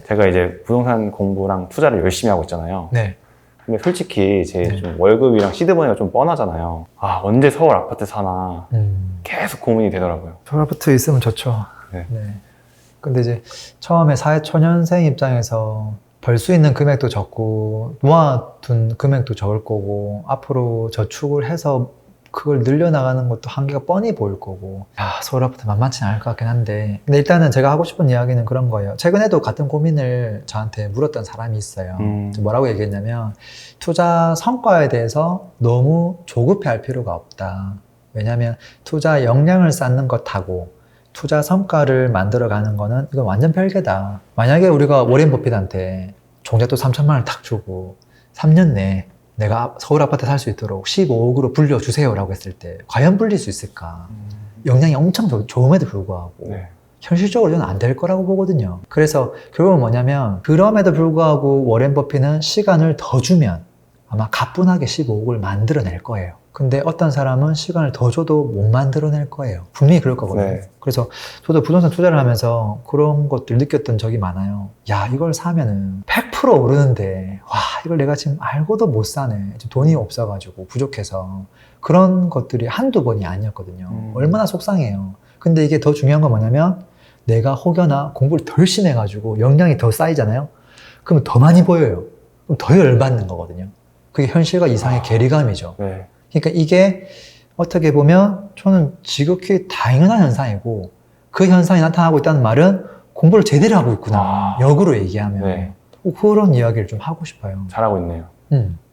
제가 이제 부동산 공부랑 투자를 열심히 하고 있잖아요. 네. 근데 솔직히 제 네. 좀 월급이랑 시드머니가 좀 뻔하잖아요. 아, 언제 서울 아파트 사나 계속 고민이 되더라고요. 서울 아파트 있으면 좋죠. 네. 네. 근데 이제 처음에 사회초년생 입장에서 벌 수 있는 금액도 적고 모아둔 금액도 적을 거고 앞으로 저축을 해서 그걸 늘려나가는 것도 한계가 뻔히 보일 거고 서울 아파트 만만치 않을 것 같긴 한데 근데 일단은 제가 하고 싶은 이야기는 그런 거예요. 최근에도 같은 고민을 저한테 물었던 사람이 있어요. 뭐라고 얘기했냐면 투자 성과에 대해서 너무 조급해할 필요가 없다. 왜냐하면 투자 역량을 쌓는 것하고 투자 성과를 만들어가는 거는 이건 완전 별개다. 만약에 우리가 워렌 버핏한테 종잣돈 3천만 원을 탁 주고 3년 내에 내가 서울 아파트 살 수 있도록 15억으로 불려주세요 라고 했을 때 과연 불릴 수 있을까? 역량이 엄청 좋음에도 불구하고 네. 현실적으로 저는 안 될 거라고 보거든요. 그래서 결국은 뭐냐면 그럼에도 불구하고 워렌 버핏은 시간을 더 주면 아마 가뿐하게 15억을 만들어낼 거예요. 근데 어떤 사람은 시간을 더 줘도 못 만들어낼 거예요. 분명히 그럴 거거든요. 네. 그래서 저도 부동산 투자를 하면서 그런 것들 느꼈던 적이 많아요. 야, 이걸 사면은 100% 오르는데 와, 이걸 내가 지금 알고도 못 사네. 지금 돈이 없어가지고 부족해서. 그런 것들이 한두 번이 아니었거든요. 얼마나 속상해요. 근데 이게 더 중요한 건 뭐냐면 내가 혹여나 공부를 덜 심해가지고 역량이 더 쌓이잖아요. 그러면 더 많이 보여요. 그럼 더 열받는 거거든요. 그게 현실과 이상의 괴리감이죠. 네. 그러니까 이게 어떻게 보면 저는 지극히 당연한 현상이고 그 현상이 나타나고 있다는 말은 공부를 제대로 하고 있구나. 역으로 얘기하면. 네. 그런 이야기를 좀 하고 싶어요. 잘하고 있네요.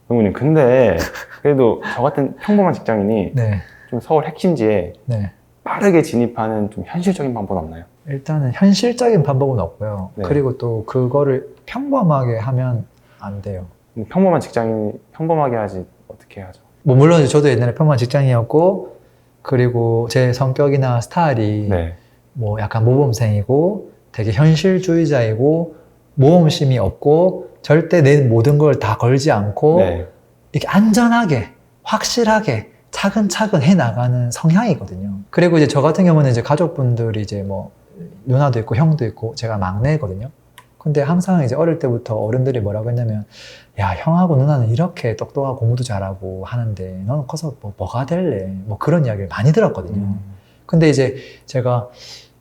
부모님, 근데 그래도 저 같은 평범한 직장인이 네. 좀 서울 핵심지에 네. 빠르게 진입하는 좀 현실적인 방법은 없나요? 일단은 현실적인 방법은 없고요. 네. 그리고 또 그거를 평범하게 하면 안 돼요. 평범한 직장인이 평범하게 하지 어떻게 하죠? 뭐 물론 저도 옛날에 평범한 직장이었고 그리고 제 성격이나 스타일이 네. 뭐 약간 모범생이고 되게 현실주의자이고 모험심이 없고 절대 내 모든 걸 다 걸지 않고 네. 이렇게 안전하게 확실하게 차근차근 해나가는 성향이거든요. 그리고 이제 저 같은 경우는 이제 가족분들이 이제 뭐 누나도 있고 형도 있고 제가 막내거든요. 근데 항상 이제 어릴 때부터 어른들이 뭐라고 했냐면 야, 형하고 누나는 이렇게 똑똑하고 공부도 잘하고 하는데 너는 커서 뭐가 될래? 뭐 그런 이야기를 많이 들었거든요. 근데 이제 제가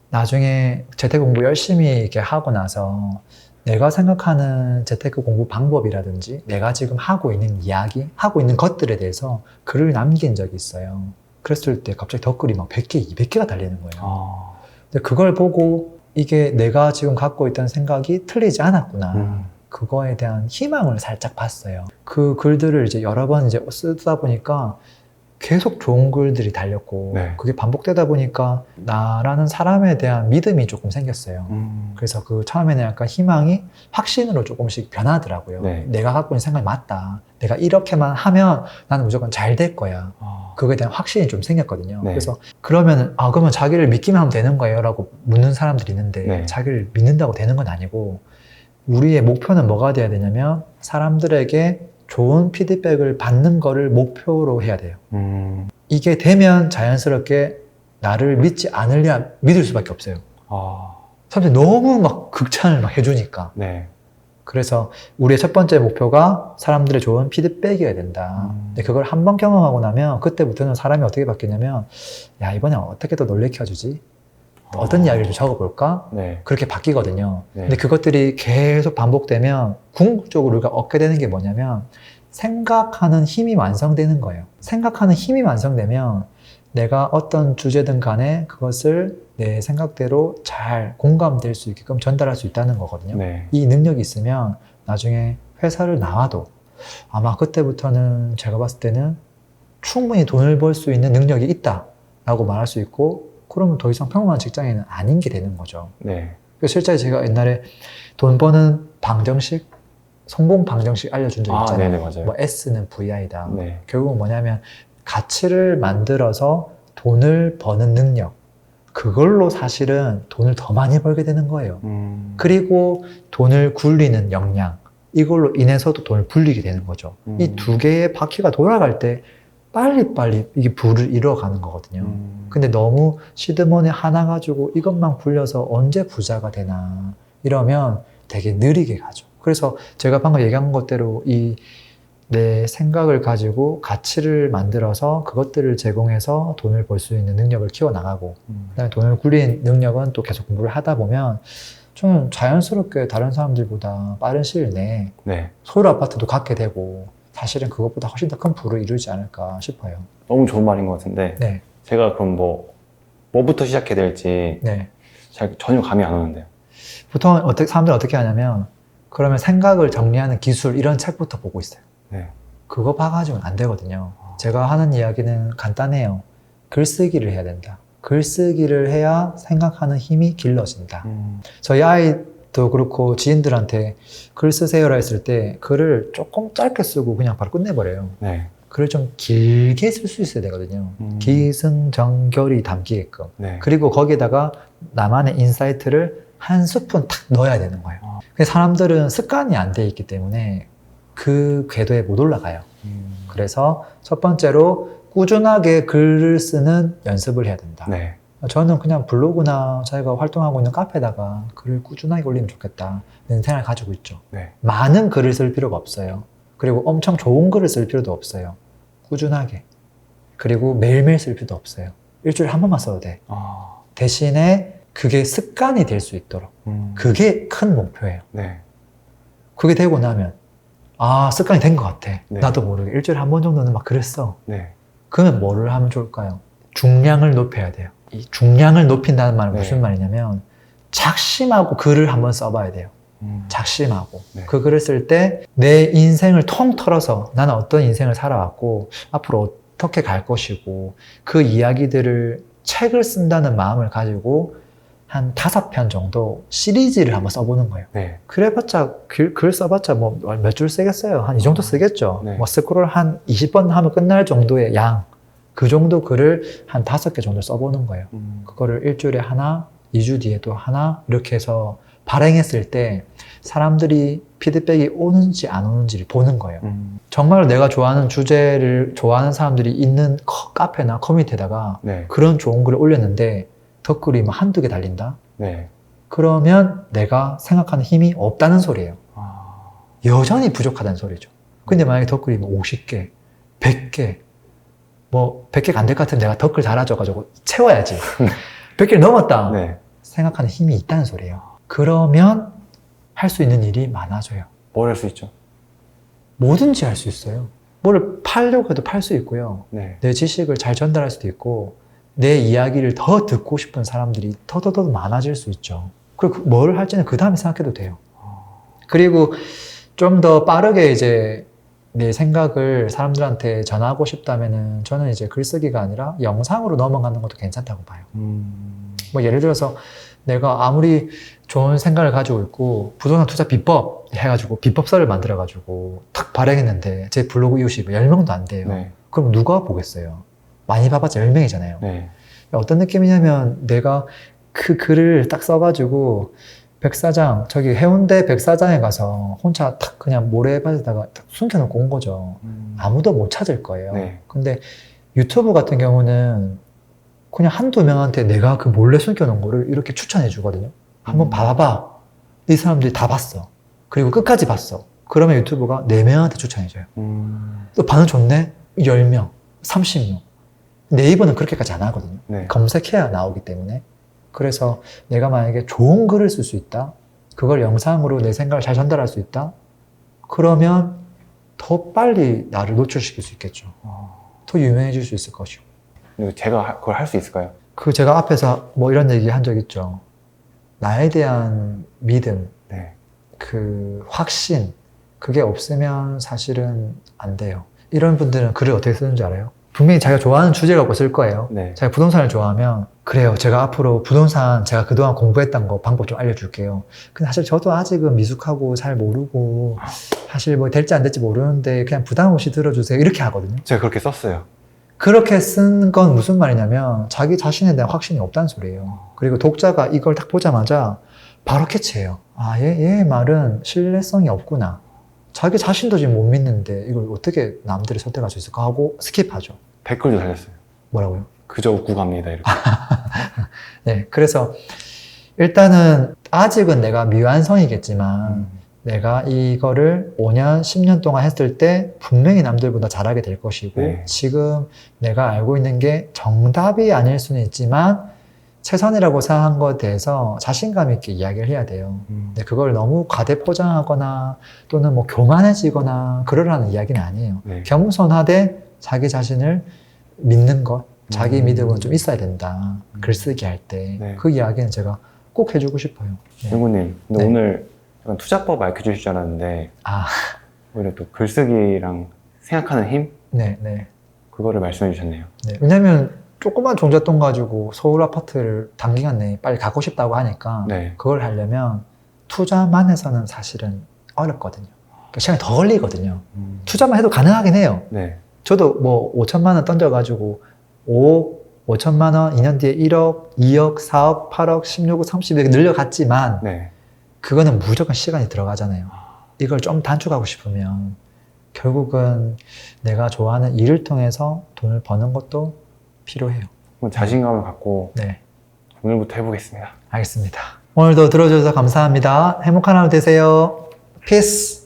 나중에 재테크 공부 열심히 이렇게 하고 나서 내가 생각하는 재테크 공부 방법이라든지 내가 지금 하고 있는 이야기, 하고 있는 것들에 대해서 글을 남긴 적이 있어요. 그랬을 때 갑자기 댓글이 막 100개, 200개가 달리는 거예요. 근데 그걸 보고 이게 내가 지금 갖고 있던 생각이 틀리지 않았구나. 그거에 대한 희망을 살짝 봤어요. 그 글들을 이제 여러 번 이제 쓰다 보니까 계속 좋은 글들이 달렸고 네. 그게 반복되다 보니까 나라는 사람에 대한 믿음이 조금 생겼어요. 그래서 그 처음에는 약간 희망이 확신으로 조금씩 변하더라고요. 네. 내가 갖고 있는 생각이 맞다. 내가 이렇게만 하면 나는 무조건 잘 될 거야. 그거에 대한 확신이 좀 생겼거든요. 네. 그래서 그러면 그러면 자기를 믿기만 하면 되는 거예요? 라고 묻는 사람들이 있는데 네. 자기를 믿는다고 되는 건 아니고 우리의 목표는 뭐가 돼야 되냐면 사람들에게 좋은 피드백을 받는 거를 목표로 해야 돼요. 이게 되면 자연스럽게 나를 믿지 않으려 믿을 수밖에 없어요. 사람들이 너무 막 극찬을 막 해주니까. 네. 그래서 우리의 첫 번째 목표가 사람들의 좋은 피드백이어야 된다. 근데 그걸 한번 경험하고 나면 그때부터는 사람이 어떻게 바뀌냐면 야, 이번에 어떻게 더 놀래켜주지? 어떤 이야기를 좀 적어볼까? 네. 그렇게 바뀌거든요. 네. 근데 그것들이 계속 반복되면 궁극적으로 우리가 얻게 되는 게 뭐냐면 생각하는 힘이 완성되는 거예요. 생각하는 힘이 완성되면 내가 어떤 주제든 간에 그것을 내 생각대로 잘 공감될 수 있게끔 전달할 수 있다는 거거든요. 네. 이 능력이 있으면 나중에 회사를 나와도 아마 그때부터는 제가 봤을 때는 충분히 돈을 벌 수 있는 능력이 있다라고 말할 수 있고 그러면 더 이상 평범한 직장인은 아닌 게 되는 거죠. 네. 실제 제가 옛날에 돈 버는 방정식, 성공 방정식 알려준 적 있잖아요. 네네, 맞아요. 뭐 S는 VI다. 네. 결국은 뭐냐면 가치를 만들어서 돈을 버는 능력. 그걸로 사실은 돈을 더 많이 벌게 되는 거예요. 그리고 돈을 굴리는 역량. 이걸로 인해서도 돈을 불리게 되는 거죠. 이 두 개의 바퀴가 돌아갈 때 빨리빨리 이게 부를 이뤄가는 거거든요. 근데 너무 시드머니 하나 가지고 이것만 굴려서 언제 부자가 되나 이러면 되게 느리게 가죠. 그래서 제가 방금 얘기한 것대로 이 내 생각을 가지고 가치를 만들어서 그것들을 제공해서 돈을 벌 수 있는 능력을 키워나가고 그다음에 돈을 굴리는 능력은 또 계속 공부를 하다 보면 저는 자연스럽게 다른 사람들보다 빠른 시일 내에 네. 소유 아파트도 갖게 되고 사실은 그것보다 훨씬 더 큰 부를 이루지 않을까 싶어요. 너무 좋은 말인 것 같은데 네, 제가 그럼 뭐부터 시작해야 될지 네. 전혀 감이 안 오는데요. 보통 사람들은 어떻게 하냐면 그러면 생각을 정리하는 기술 이런 책부터 보고 있어요. 네. 그거 봐가지고는 안 되거든요. 제가 하는 이야기는 간단해요. 글쓰기를 해야 된다. 글쓰기를 해야 생각하는 힘이 길러진다. 저희 아이도 그렇고 지인들한테 글 쓰세요라 했을 때 글을 조금 짧게 쓰고 그냥 바로 끝내버려요. 네. 글을 좀 길게 쓸 수 있어야 되거든요. 기승전결이 담기게끔. 네. 그리고 거기에다가 나만의 인사이트를 한 스푼 탁 넣어야 되는 거예요. 근데 사람들은 습관이 안 돼 있기 때문에 그 궤도에 못 올라가요. 그래서 첫 번째로 꾸준하게 글을 쓰는 연습을 해야 된다. 네. 저는 그냥 블로그나 자기가 활동하고 있는 카페에다가 글을 꾸준하게 올리면 좋겠다는 생각을 가지고 있죠. 네. 많은 글을 쓸 필요가 없어요. 그리고 엄청 좋은 글을 쓸 필요도 없어요. 꾸준하게. 그리고 매일매일 쓸 필요도 없어요. 일주일에 한 번만 써도 돼. 대신에 그게 습관이 될 수 있도록. 그게 큰 목표예요. 네. 그게 되고 나면 습관이 된 것 같아. 네. 나도 모르게 일주일에 한 번 정도는 막 글을 써. 네. 그러면 뭐를 하면 좋을까요? 중량을 높여야 돼요. 이 중량을 높인다는 말은 네. 무슨 말이냐면 작심하고 글을 한번 써봐야 돼요. 작심하고. 네. 그 글을 쓸 때 내 인생을 통틀어서 나는 어떤 인생을 살아왔고 앞으로 어떻게 갈 것이고 그 이야기들을 책을 쓴다는 마음을 가지고 한 5편 정도 시리즈를 한번 써보는 거예요. 네. 그래봤자 글 써봤자 뭐 몇 줄 쓰겠어요. 한 이 정도 쓰겠죠. 네. 뭐 스크롤 한 20번 하면 끝날 정도의 양. 그 정도 글을 한 5개 정도 써보는 거예요. 그거를 일주일에 하나, 2주 뒤에 또 하나 이렇게 해서 발행했을 때 사람들이 피드백이 오는지 안 오는지를 보는 거예요. 정말 내가 좋아하는 주제를 좋아하는 사람들이 있는 카페나 커뮤니티에다가 네. 그런 좋은 글을 올렸는데 댓글이 뭐 한두 개 달린다? 네. 그러면 내가 생각하는 힘이 없다는 소리예요. 여전히 부족하다는 소리죠. 근데 만약에 댓글이 뭐 50개, 100개, 뭐 100개가 안 될 것 같으면 내가 댓글 달아줘가지고 채워야지. 100개를 넘었다. 네. 생각하는 힘이 있다는 소리예요. 그러면 할 수 있는 일이 많아져요. 뭘 할 수 있죠? 뭐든지 할 수 있어요. 뭘 팔려고 해도 팔 수 있고요. 네. 내 지식을 잘 전달할 수도 있고 내 이야기를 더 듣고 싶은 사람들이 더 많아질 수 있죠. 그리고 뭘 할지는 그 다음에 생각해도 돼요. 그리고 좀 더 빠르게 이제 내 생각을 사람들한테 전하고 싶다면은 저는 이제 글쓰기가 아니라 영상으로 넘어가는 것도 괜찮다고 봐요. 뭐 예를 들어서 내가 아무리 좋은 생각을 가지고 있고 부동산 투자 비법 해가지고 비법서를 만들어가지고 탁 발행했는데 제 블로그 이웃이 10명도 안 돼요. 네. 그럼 누가 보겠어요? 많이 봐봤자 10명이잖아요. 네. 어떤 느낌이냐면 내가 그 글을 딱 써가지고 백사장, 저기 해운대 백사장에 가서 혼자 탁 그냥 모래바지에다가 탁 숨겨놓고 온 거죠. 아무도 못 찾을 거예요. 네. 근데 유튜브 같은 경우는 그냥 한두 명한테 내가 그 몰래 숨겨놓은 거를 이렇게 추천해 주거든요. 한번 봐봐. 이 사람들이 다 봤어. 그리고 끝까지 봤어. 그러면 유튜브가 4명한테 추천해줘요. 또 반응 좋네? 10명, 30명. 네이버는 그렇게까지 안 하거든요. 네. 검색해야 나오기 때문에. 그래서 내가 만약에 좋은 글을 쓸 수 있다. 그걸 영상으로 내 생각을 잘 전달할 수 있다. 그러면 더 빨리 나를 노출시킬 수 있겠죠. 더 유명해질 수 있을 것이고. 그리고 제가 그걸 할 수 있을까요? 그 제가 앞에서 뭐 이런 얘기 한 적 있죠. 나에 대한 믿음, 네. 그 확신, 그게 없으면 사실은 안 돼요. 이런 분들은 글을 어떻게 쓰는지 알아요? 분명히 자기가 좋아하는 주제를 갖고 쓸 거예요. 네. 자기가 부동산을 좋아하면 그래요. 제가 앞으로 부동산 제가 그동안 공부했던 거 방법 좀 알려줄게요. 근데 사실 저도 아직은 미숙하고 잘 모르고 사실 뭐 될지 안 될지 모르는데 그냥 부담 없이 들어주세요. 이렇게 하거든요. 제가 그렇게 썼어요. 그렇게 쓴 건 무슨 말이냐면 자기 자신에 대한 확신이 없다는 소리예요. 그리고 독자가 이걸 딱 보자마자 바로 캐치해요. 얘 말은 신뢰성이 없구나. 자기 자신도 지금 못 믿는데 이걸 어떻게 남들이 선택할 수 있을까 하고 스킵하죠. 댓글도 달렸어요. 뭐라고요? 그저 웃고 갑니다. 이렇게. 네, 그래서 일단은 아직은 내가 미완성이겠지만 내가 이거를 5년, 10년 동안 했을 때 분명히 남들보다 잘하게 될 것이고 네. 지금 내가 알고 있는 게 정답이 아닐 수는 있지만 최선이라고 생각한 것에 대해서 자신감 있게 이야기를 해야 돼요. 근데 그걸 너무 과대포장하거나 또는 뭐 교만해지거나 그러라는 이야기는 아니에요. 네. 겸손하되 자기 자신을 믿는 것, 자기 믿음은 좀 있어야 된다. 음. 글쓰기 할 때. 네. 그 이야기는 제가 꼭 해주고 싶어요. 네. 연구님, 근데 네. 오늘 약간 투자법 알려 주실 줄 알았는데 아, 오히려 또 글쓰기랑 생각하는 힘? 네, 네. 그거를 말씀해 주셨네요. 네. 왜냐면 조그만 종잣돈 가지고 서울 아파트를 단기간 내에 빨리 갖고 싶다고 하니까 네. 그걸 하려면 투자만 해서는 사실은 어렵거든요. 그러니까 시간이 더 걸리거든요. 투자만 해도 가능하긴 해요. 네. 저도 뭐 5천만 원 던져가지고 5천만 원 2년 뒤에 1억, 2억, 4억, 8억, 16억, 30억 늘려갔지만 네. 그거는 무조건 시간이 들어가잖아요. 이걸 좀 단축하고 싶으면 결국은 내가 좋아하는 일을 통해서 돈을 버는 것도 필요해요. 한번 자신감을 갖고 네, 오늘부터 해보겠습니다. 알겠습니다. 오늘도 들어주셔서 감사합니다. 행복한 하루 되세요. 피스!